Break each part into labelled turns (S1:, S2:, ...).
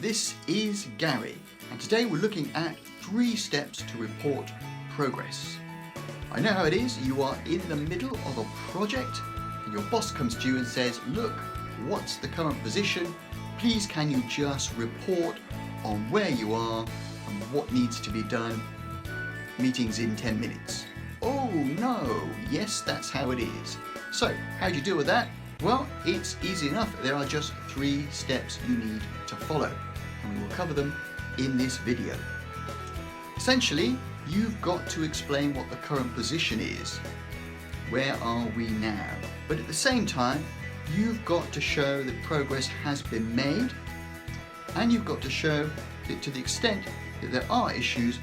S1: this is Gary, and today we're looking at 3 steps to report progress. I know how it is, you are in the middle of a project and your boss comes to you and says, look, what's the current position? Please can you just report on where you are and what needs to be done? Meetings in 10 minutes. Oh no, yes, that's how it is. So, how do you deal with that? Well, it's easy enough. There are just 3 steps you need to follow, and we will cover them in this video. Essentially, you've got to explain what the current position is. Where are we now? But at the same time, you've got to show that progress has been made, and you've got to show that to the extent that there are issues,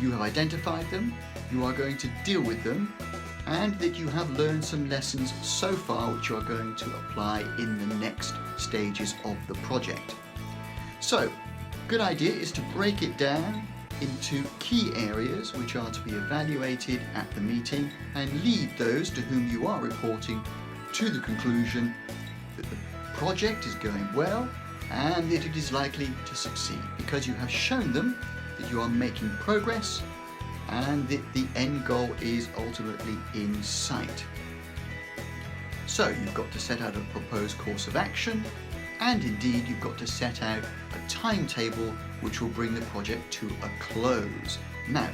S1: you have identified them, you are going to deal with them, and that you have learned some lessons so far which you are going to apply in the next stages of the project. So, good idea is to break it down into key areas which are to be evaluated at the meeting and lead those to whom you are reporting to the conclusion that the project is going well and that it is likely to succeed because you have shown them that you are making progress and that the end goal is ultimately in sight. So you've got to set out a proposed course of action, and indeed you've got to set out a timetable which will bring the project to a close. Now,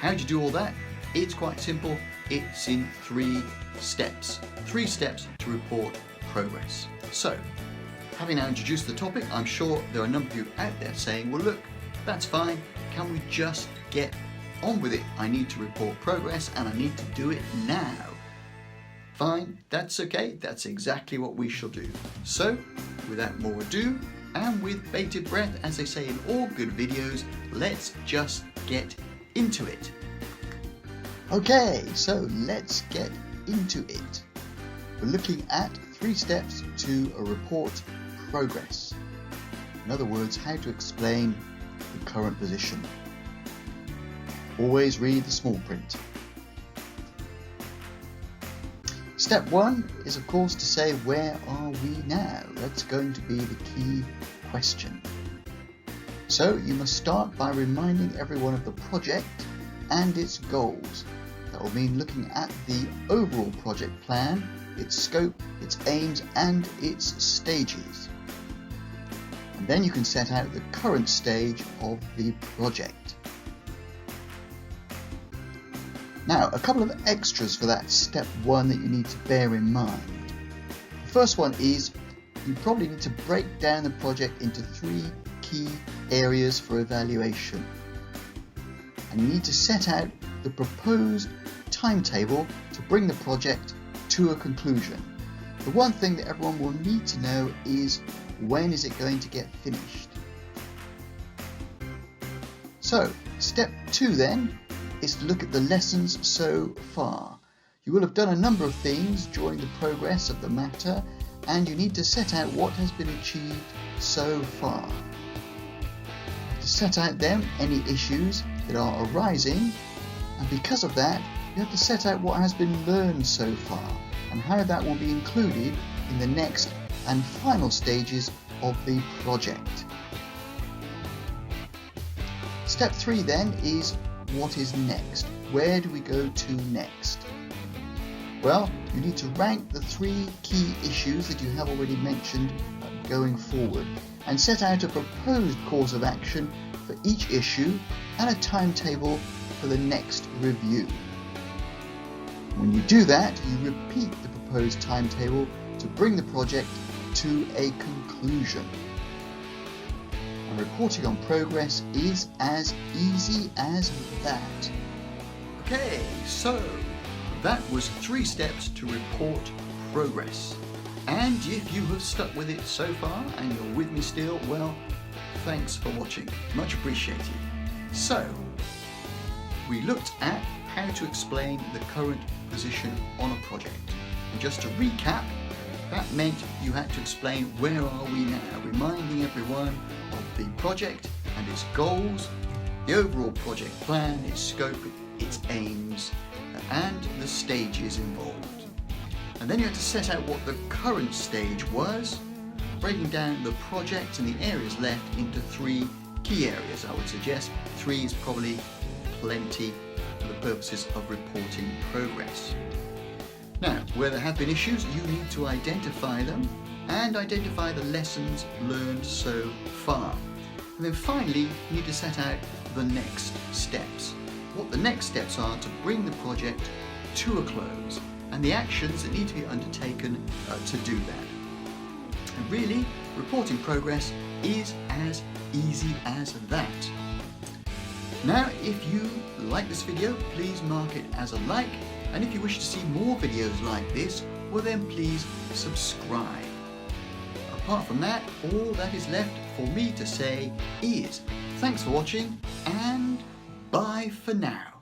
S1: how do you do all that? It's quite simple. It's in 3 steps. 3 steps to report progress. So, having now introduced the topic, I'm sure there are a number of you out there saying, well look, that's fine, can we just get on with it? I need to report progress and I need to do it now. Fine, that's okay, that's exactly what we shall do. So, without more ado, and with bated breath, as they say in all good videos, let's just get into it. Okay, so let's get into it. We're looking at 3 steps to report progress. In other words, how to explain the current position. Always read the small print. Step 1 is of course to say, where are we now? That's going to be the key question. So you must start by reminding everyone of the project and its goals. That will mean looking at the overall project plan, its scope, its aims and its stages. And then you can set out the current stage of the project. Now, a couple of extras for that step 1 that you need to bear in mind. The first one is you probably need to break down the project into 3 key areas for evaluation. And you need to set out the proposed timetable to bring the project to a conclusion. The one thing that everyone will need to know is, when is it going to get finished? So, step 2 then is to look at the lessons so far. You will have done a number of things during the progress of the matter, and you need to set out what has been achieved so far. To set out then any issues that are arising, and because of that you have to set out what has been learned so far and how that will be included in the next and final stages of the project. Step 3 then is, what is next? Where do we go to next? Well, you need to rank the 3 key issues that you have already mentioned going forward and set out a proposed course of action for each issue and a timetable for the next review. When you do that, you repeat the proposed timetable to bring the project to a conclusion. And reporting on progress is as easy as that. Okay, so that was 3 steps to report progress. And if you have stuck with it so far and you're with me still, well, thanks for watching. Much appreciated. So, we looked at how to explain the current position on a project. And just to recap, that meant you had to explain, where are we now, reminding everyone of the project and its goals, the overall project plan, its scope, its aims, and the stages involved. And then you had to set out what the current stage was, breaking down the project and the areas left into 3 key areas. I would suggest 3 is probably plenty for the purposes of reporting progress. Now, where there have been issues, you need to identify them and identify the lessons learned so far. And then finally, you need to set out the next steps. What the next steps are to bring the project to a close and the actions that need to be undertaken to do that. And really, reporting progress is as easy as that. Now, if you like this video, please mark it as a like, and if you wish to see more videos like this, well then please subscribe. Apart from that, all that is left for me to say is thanks for watching and bye for now.